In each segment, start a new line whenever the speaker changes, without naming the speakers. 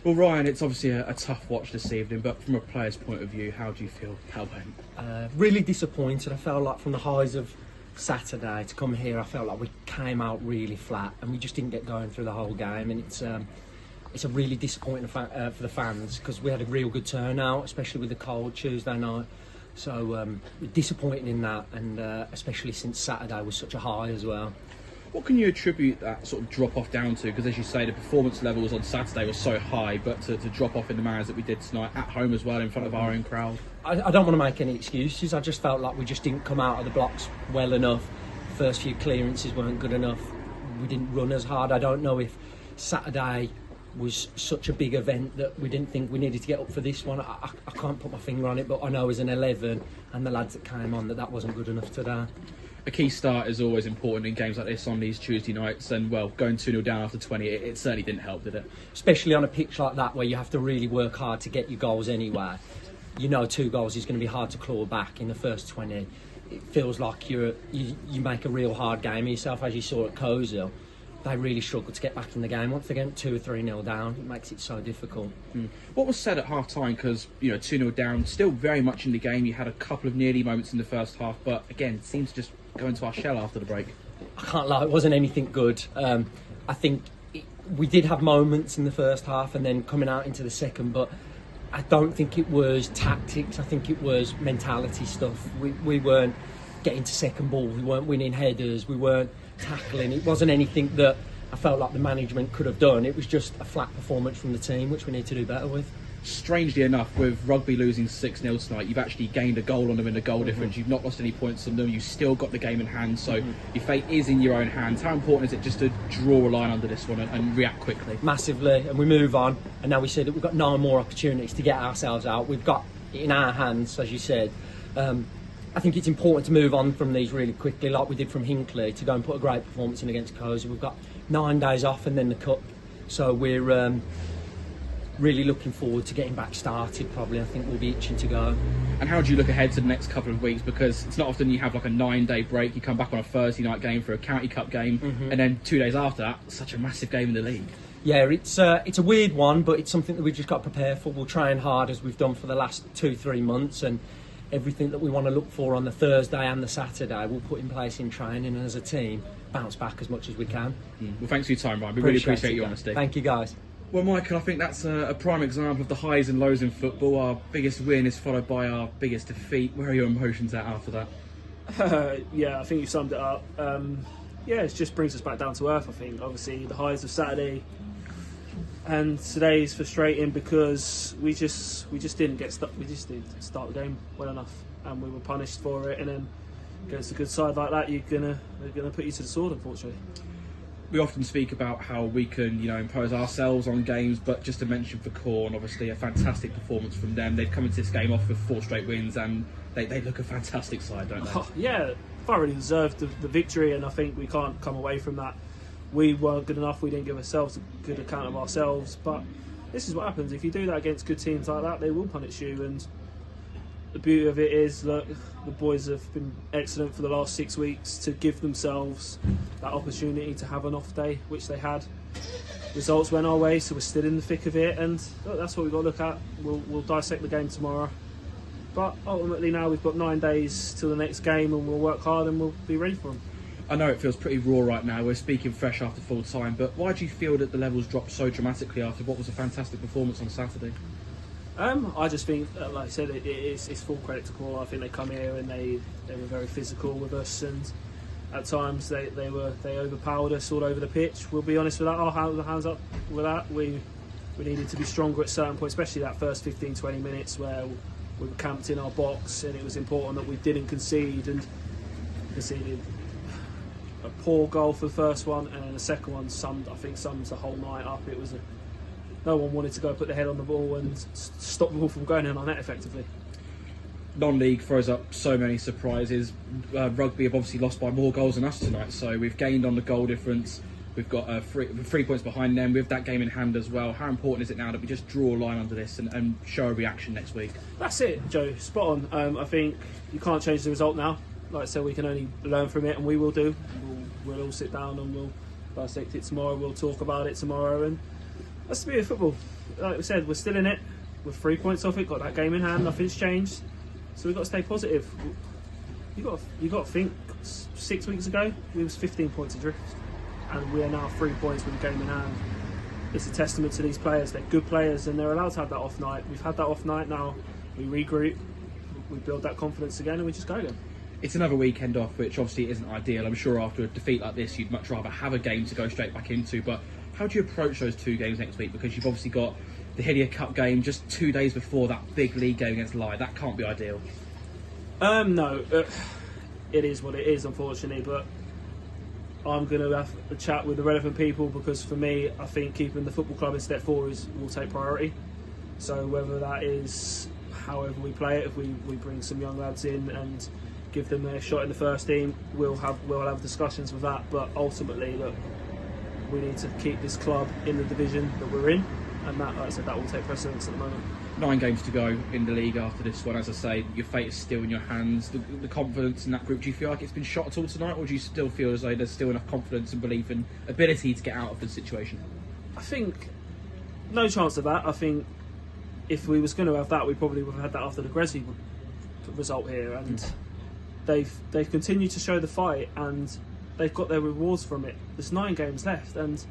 Well, Ryan, it's obviously a tough watch this evening, but from a player's point of view, how do you feel? How went?
Really disappointed. I felt like from the highs of Saturday to come here, I felt like we came out really flat and we just didn't get going through the whole game. And it's a really disappointing for the fans, because we had a real good turnout, especially with the cold Tuesday night. So disappointing in that, and especially since Saturday was such a high as well.
What can you attribute that sort of drop off down to? Because as you say, the performance levels on Saturday were so high, but to drop off in the manners that we did tonight at home as well in front of our own crowd.
I don't want to make any excuses. I just felt like we just didn't come out of the blocks well enough. First few clearances weren't good enough. We didn't run as hard. I don't know if Saturday was such a big event that we didn't think we needed to get up for this one. I can't put my finger on it, but I know as an 11 and the lads that came on that wasn't good enough today.
A key start is always important in games like this on these Tuesday nights, and well, going 2-0 down after 20, it certainly didn't help, did it?
Especially on a pitch like that where you have to really work hard to get your goals anyway. You know 2 goals is going to be hard to claw back in the first 20. It feels like you make a real hard game of yourself, as you saw at Kozel. They really struggled to get back in the game. Once they get 2 or 3-0 down, it makes it so difficult.
What was said at half-time? Because, 2-0 down, still very much in the game. You had a couple of nearly moments in the first half, but again, it seems to just go into our shell after the break.
I can't lie, it wasn't anything good. I think we did have moments in the first half and then coming out into the second, but I don't think it was tactics. I think it was mentality stuff. We weren't getting to second ball, we weren't winning headers, we weren't tackling. It wasn't anything that I felt like the management could have done. It was just a flat performance from the team, which we need to do better with. Strangely
enough, with Rugby losing 6-0 tonight, you've actually gained a goal on them in the goal difference. You've not lost any points on them. You've still got the game in hand, so your fate is in your own hands. How important is it just to draw a line under this one and react quickly?
Massively, and we move on, and now we see that we've got 9 more opportunities to get ourselves out. We've got it in our hands, as you said. I think it's important to move on from these really quickly, like we did from Hinckley, to go and put a great performance in against Kozel. We've got 9 days off and then the Cup, so we're really looking forward to getting back started. Probably, I think we'll be itching to go.
And how do you look ahead to the next couple of weeks? Because it's not often you have like a 9-day break. You come back on a Thursday night game for a county cup game, and then 2 days after that, such a massive game in the league.
Yeah, it's a weird one, but it's something that we've just got to prepare for. We'll try and hard as we've done for the last 2-3 months, and everything that we want to look for on the Thursday and the Saturday we'll put in place in training, and as a team bounce back as much as we can.
Well, thanks for your time, Ryan. We really appreciate your honesty.
Thank you, guys.
Well, Michael, I think that's a prime example of the highs and lows in football. Our biggest win is followed by our biggest defeat. Where are your emotions at after that?
Yeah, I think you summed it up. Yeah, it just brings us back down to earth. I think obviously the highs of Saturday and today is frustrating because we just didn't get stuck. We just didn't start the game well enough, and we were punished for it. And then against a good side like that, they're gonna put you to the sword, unfortunately.
We often speak about how we can, impose ourselves on games, but just to mention for Quorn, obviously a fantastic performance from them. They've come into this game off with 4 straight wins, and they look a fantastic side, don't they?
Oh, yeah, thoroughly deserved the victory, and I think we can't come away from that. We weren't good enough. We didn't give ourselves a good account of ourselves, but this is what happens if you do that against good teams like that. They will punish you, and the beauty of it is, look, the boys have been excellent for the last 6 weeks to give themselves that opportunity to have an off day, which they had. Results went our way, so we're still in the thick of it, and look, that's what we've got to look at. We'll dissect the game tomorrow, but ultimately now we've got 9 days till the next game, and we'll work hard and we'll be ready for them.
I know it feels pretty raw right now. We're speaking fresh after full time, but why do you feel that the levels dropped so dramatically after what was a fantastic performance on Saturday?
I just think, like I said, it's full credit to Quorn. I think they come here and they were very physical with us, and at times they overpowered us all over the pitch. We'll be honest with that. Our hands up with that. We needed to be stronger at certain points, especially that first 15-20 minutes where we were camped in our box, and it was important that we didn't concede, and conceded a poor goal for the first one, and then the second one summed the whole night up. It was no one wanted to go put their head on the ball and stop the ball from going in our net effectively.
Non-league throws up so many surprises. Rugby have obviously lost by more goals than us tonight, so we've gained on the goal difference. We've got 3 points behind them with that game in hand as well. How important is it now that we just draw a line under this and show a reaction next week?
That's it, Joe. Spot on. I think you can't change the result now. Like I said, we can only learn from it, and we will do. We'll all sit down and we'll dissect it tomorrow. We'll talk about it tomorrow, and That's the beauty of football. Like we said, we're still in it. We're 3 points off it. Got that game in hand. Nothing's changed. So we've got to stay positive. You got to think. 6 weeks ago, we was 15 points adrift, and we are now 3 points with the game in hand. It's a testament to these players. They're good players, and they're allowed to have that off night. We've had that off night now. We regroup. We build that confidence again, and we just go again.
It's another weekend off, which obviously isn't ideal. I'm sure after a defeat like this, you'd much rather have a game to go straight back into. But how do you approach those 2 games next week? Because you've obviously got the Hillier Cup game just 2 days before that big league game against Lye. That can't be ideal.
No, it is what it is, unfortunately. But I'm going to have a chat with the relevant people, because for me, I think keeping the football club in step 4 will take priority. So whether that is however we play it, if we bring some young lads in and give them a shot in the first team, we'll have discussions with that. But ultimately, look, we need to keep this club in the division that we're in, and that, like I said, that will take precedence at the moment. 9
games to go in the league after this one. As I say, your fate is still in your hands. The confidence in that group, do you feel like it's been shot at all tonight, or do you still feel as though there's still enough confidence and belief and ability to get out of the situation?
I think no chance of that. I think if we was going to have that, we probably would have had that after the Gresi result here, and they've continued to show the fight, and they've got their rewards from it. There's 9 games left, and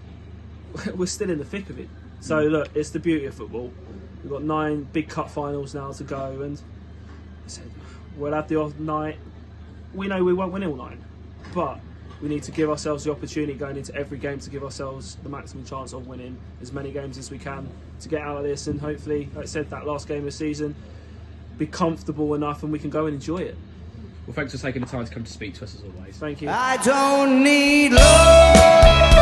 we're still in the thick of it. So look, it's the beauty of football. We've got 9 big cup finals now to go, and I said we'll have the off night. We know we won't win all 9, but we need to give ourselves the opportunity going into every game to give ourselves the maximum chance of winning as many games as we can to get out of this, and hopefully, like I said, that last game of the season, be comfortable enough and we can go and enjoy it.
Well, thanks for taking the time to come to speak to us as always.
Thank you.
I don't need love.